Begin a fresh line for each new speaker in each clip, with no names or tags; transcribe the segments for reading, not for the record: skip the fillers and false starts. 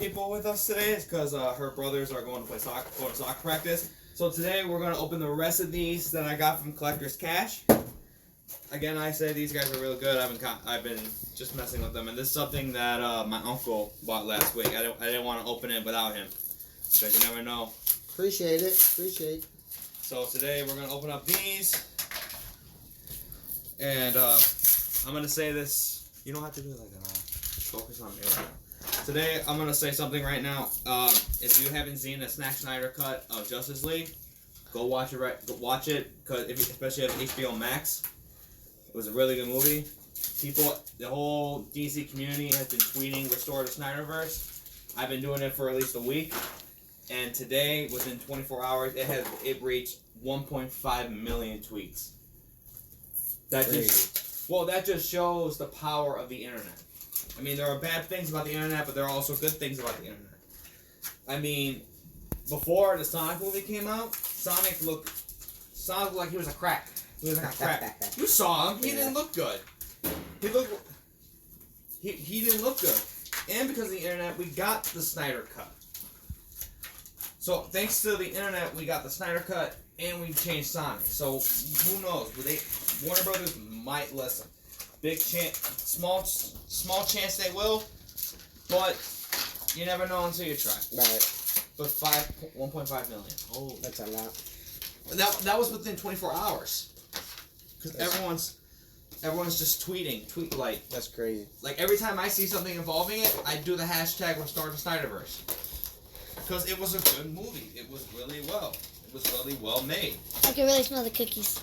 People with us today is because her brothers are going to soccer practice. So today we're going to open the rest of these that I got from Collector's Cash. Again, I say these guys are real good. I've been just messing with them, and this is something that my uncle bought last week. I didn't want to open it without him because you never know.
Appreciate it. Appreciate.
So today we're going to open up these, and I'm going to say this. You don't have to do it like that. Focus on me. Today, I'm going to say something right now. If you haven't seen the Zack Snyder cut of Justice League, go watch it. Watch it, especially if HBO Max. It was a really good movie. The whole DC community has been tweeting "Restore the Snyderverse." I've been doing it for at least a week, and today, within 24 hours, it reached 1.5 million tweets. That just shows the power of the internet. I mean, there are bad things about the internet, but there are also good things about the internet. I mean, before the Sonic movie came out, Sonic looked like he was a crack. He was like a crack. You saw him. He didn't look good. He didn't look good. And because of the internet, we got the Snyder Cut. So thanks to the internet, we got the Snyder Cut, and we changed Sonic. So who knows? Warner Brothers might listen. Small chance they will, but you never know until you try.
Right.
But 1.5 million.
Oh, that's a lot.
That was within 24 hours. Because everyone's just tweeting.
That's crazy.
Like every time I see something involving it, I do the hashtag Restore the Snyderverse. Because it was a good movie. It was really well made.
I can really smell the cookies.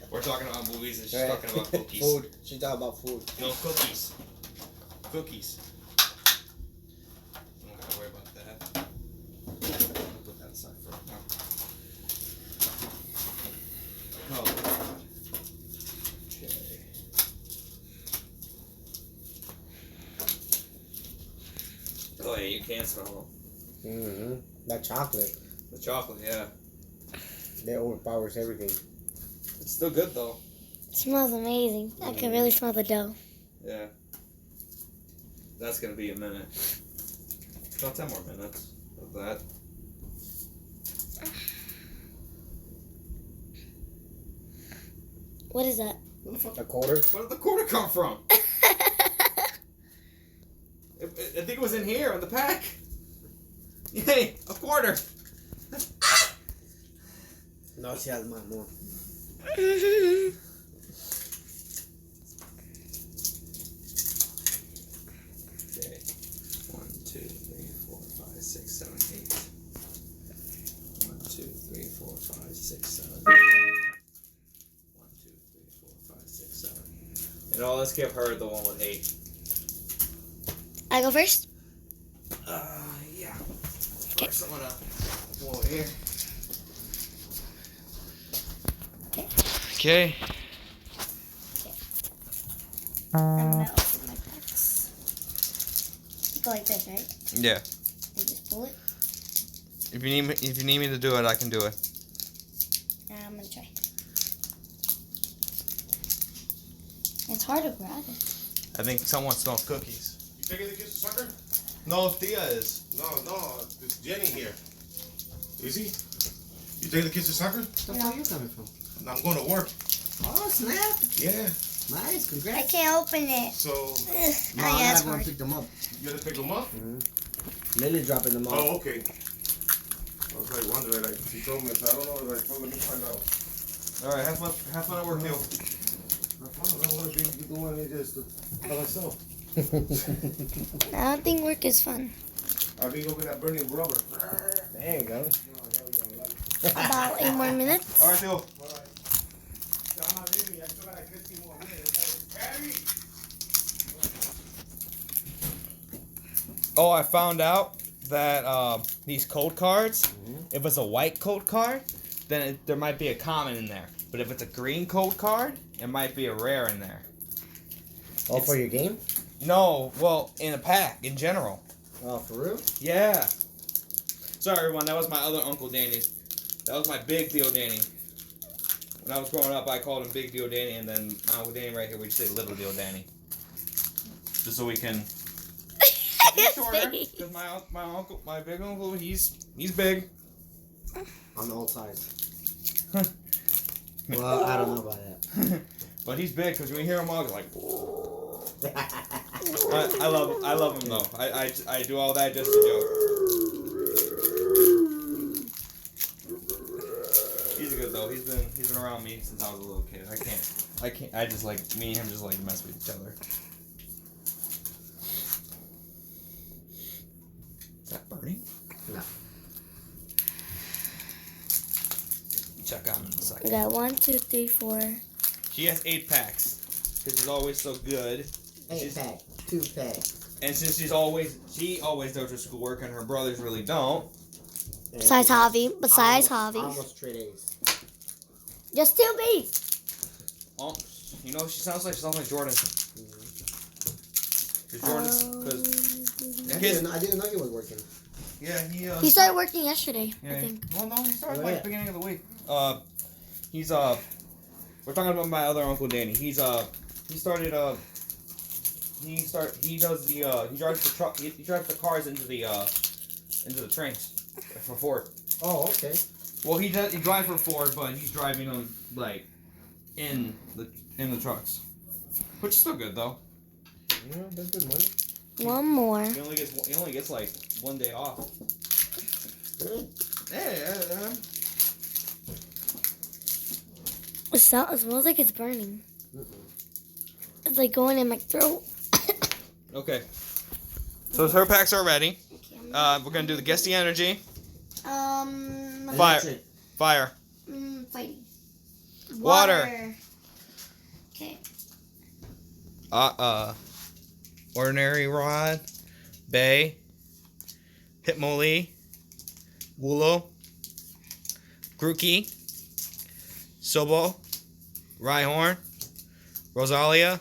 We're talking about movies and she's talking about cookies.
Food. She's talking about food.
No, cookies. Cookies. I'm not gonna worry about that. I'll put that aside for now. Oh, God. Okay. Oh, yeah, you can smell them.
Mm-hmm. That chocolate.
The chocolate, yeah.
That overpowers everything.
It's still good, though.
It smells amazing. I can really smell the dough.
Yeah. That's gonna be a minute. About 10 more minutes of that.
What is that?
A quarter?
Where did the quarter come from? I think it was in here in the pack. Yay, a quarter.
No, she has mine more.
Okay. 1, 2, 3, 4, 5, 6, 7, 8. 1, 2, 3, 4, 5, 6, 7. 1, 2, 3, 4, 5, 6, 7. You know, let's give her the one with 8.
I go first?
Yeah.
Okay.
First, I'm gonna go over here. Okay.
I'm gonna open my packs. You go like this, right?
Yeah.
And just pull it.
If you need me to do it, I can do it.
I'm gonna try. It's hard to grab it.
I think someone smells cookies.
You taking the kids to soccer?
No, Thea is.
No, it's Jenny here. Is he? You taking the kids to soccer?
That's where you coming from?
I'm going to work.
Oh, snap.
Yeah.
Nice,
I
congrats.
can't open it.
So,
No,
I
I
asked
have
for
one
it.
pick them up.
you gotta pick them up?
Lily dropping them off.
Oh, okay. I was like wondering, like, she told me, so I don't know, like, well, let me find out.
All right, have fun at work, Neil.
I don't want to be doing it just by myself.
I don't think work is fun.
I'll be over that burning rubber.
There you go.
About 8 more minutes.
All right, Neil. Oh, I found out that these code cards, if it's a white code card, then there might be a common in there. But if it's a green code card, it might be a rare in there.
Oh, for your game?
No, well, in a pack, in general.
Oh, for real?
Yeah. Sorry, everyone, that was my other Uncle Danny. That was my big Theo Danny. When I was growing up, I called him Big Deal Danny, and then my Uncle Danny right here, we just say Little Deal Danny. Just so we can he's shorter.
face.
Because my big uncle, he's big.
On the old size. Well, I don't know about that.
But he's big because when you hear him walk, like. I love him though. I do all that just to joke. He's good though. He's been around me since I was a little kid. I just like me and him just like to mess with each other. Is that burning?
No.
Check out in a
We
second.
got 1, 2, 3, 4.
She has 8 packs. Because she's always so good.
8-pack, 2-pack.
And since she always does her schoolwork and her brothers really don't.
Besides Javi. Besides Javi.
Almost straight A's.
Just 2 B's.
Oh, you know she sounds like Jordan. Cause Jordan's because
I didn't know he was working.
yeah
He started working yesterday, I
yeah.
think.
Well, no, he started
Oh,
like
yeah.
beginning of the week. He's we're talking about my other uncle Danny. He drives the truck. He drives the cars into the trains for Ford.
Oh, okay.
Well, he drives for Ford, but he's driving them like in the trucks, which is still good though.
Yeah, that's good money.
One more.
He only gets like 1 day off.
Good.
Yeah.
It smells like it's burning. It's like going in my throat.
Okay. So her packs are ready.
Okay,
We're gonna do the Guess the Energy. Fire.
Electric.
Fire.
Fighting.
Water.
Okay.
Ordinary Rod. Bay. Hitmonlee. Woolo. Grookey. Sobo. Rhyhorn. Rosalia.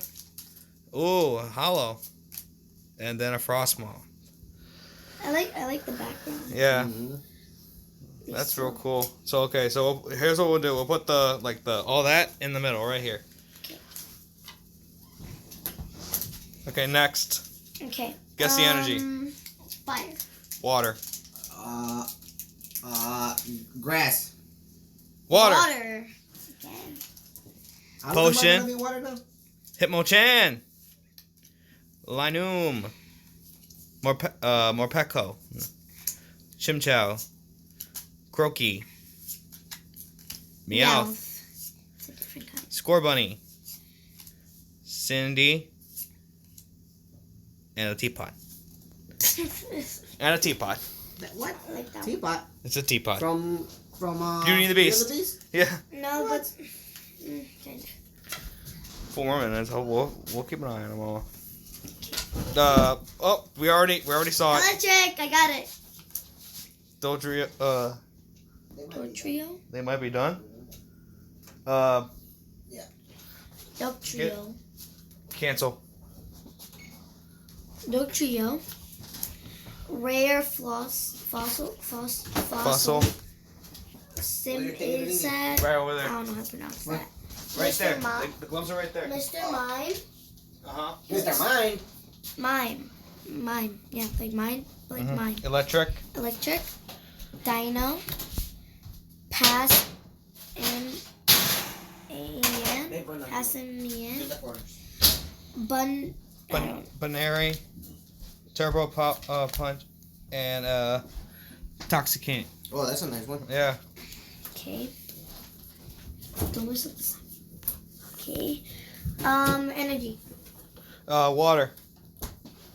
Ooh, Hollow. And then a Frostmaw.
I like the background.
Yeah.
Mm-hmm.
That's real cool. So okay, so here's what we'll do. We'll put all that in the middle right here. Okay, next.
Okay.
Guess the energy.
Fire.
Water.
Grass.
Water.
Water. Okay.
I don't
Potion.
know if water now.
Hitmonchan. Linoom. Morpeko. Chimchao. Croaky. Meowth.
It's a different kind.
Scorbunny. Cindy. And a teapot. And a teapot.
What?
I like that one.
Teapot.
It's a teapot.
From
Beauty and the Beast.
Beauty and the Beast?
Yeah.
No, but kind of.
4 more minutes. We'll keep an eye on them all. We already saw it.
Electric. I got it.
Dodrio.
Dog Trio.
They might be done.
Dog Trio.
Cancel.
Dog Trio. Rare fossil. Sim insect.
Right over
I
there.
don't know how to pronounce that.
Right
Mr.
there.
Mime.
The gloves are right there.
Mr. Mime.
Mr. Mine.
Mime. Yeah, like mine. Like mine.
Electric.
Electric. Dino. Pass. Pass in the end.
Banary. Turbo Punch. And Toxicant.
Oh, that's a nice one.
Yeah.
Okay. Don't mess up the sign. Okay. Energy.
Water.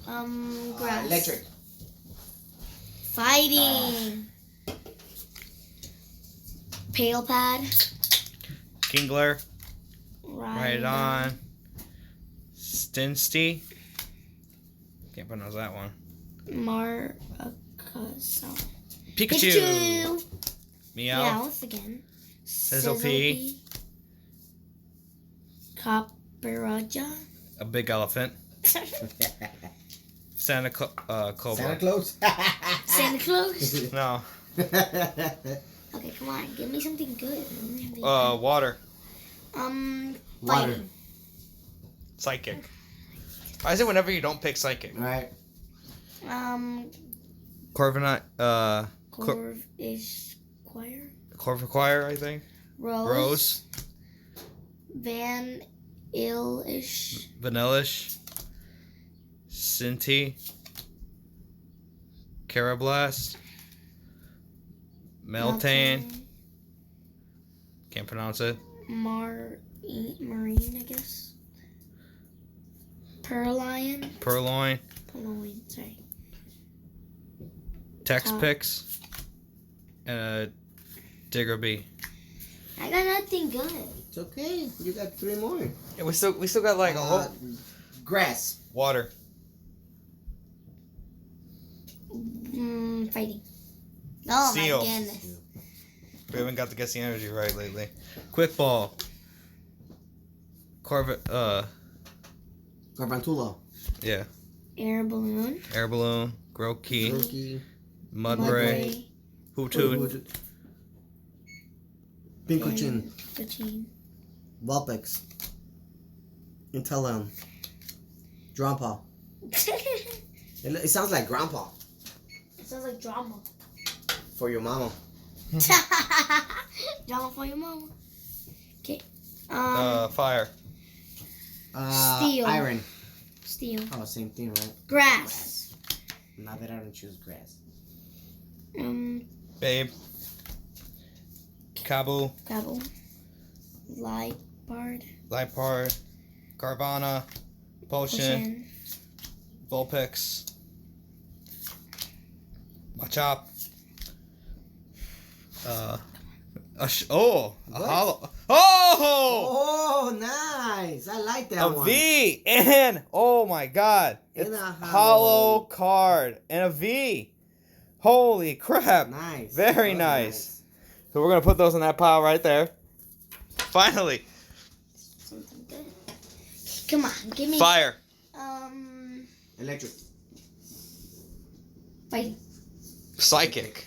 Grass.
Electric.
Fighting. Pale Pad.
Kingler.
Right
on. Stinsty. Can't pronounce that one.
Maracasa.
Pikachu. Meow.
Meowth again.
Sizzlepea.
Copperajah.
A big elephant. Santa Cobra.
Santa Claus.
Santa Claus.
No.
Okay, come on. Give me something good.
Water.
Water.
Fighting.
Psychic. Why is it whenever you don't pick Psychic?
Right.
Corviknight,
Corvish Choir.
Corviquire, I think. Rose.
Van Illish.
Vanillish. Cinti. Carablast. Meltane. Can't pronounce it.
Marine, I guess. Purloin, sorry.
Texpix. And a Diggerby.
I got nothing good.
It's okay. You got 3 more.
Yeah, we still got like a whole
Grass.
water.
Fighting. Oh
Steel.
my goodness.
We haven't got to guess the energy right lately. Quick Ball.
Garbantulo.
Yeah.
Air balloon.
Air Balloon. Grookey.
Grookey.
Mudbray. Hoothoot.
Pinkochin.
Pinkochin.
Vulpix. Inteleon. Drompa. It sounds like grandpa.
It sounds like drama.
For your mama.
Drama for your mama. Okay.
Fire.
Steel.
Iron.
Steel.
Oh, same thing, right?
Grass.
Not that I don't choose grass.
Babe. Kabu.
Gobble. Lipard.
Lipard. Carvana. Potion. Vulpix. Machop. A hollow. Oh!
Oh, nice. I like that
A
one.
V and oh my god.
And
It's
a
hollow
hollow.
card and a V. Holy crap.
Nice.
Very
Very
nice. So we're gonna put those in that pile right there. Finally.
Something good. Come on, give me.
Fire.
Electric.
Fighting.
Psychic.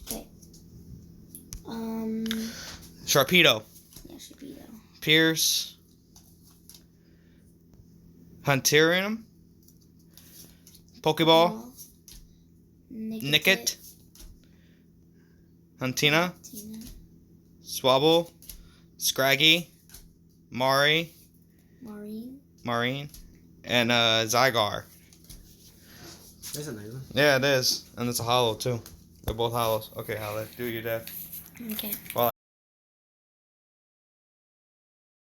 Okay.
Sharpedo.
Yeah, should be though.
Pierce. Hunterium. Pokeball. Nickit. Huntina.
Tina.
Swabble. Scraggy. Mari.
Maureen.
And Zygar.
That's a nice one.
Yeah, it is. And it's a hollow too. They're both hollows. Okay, Hollow. Do your dad.
Okay.
Well,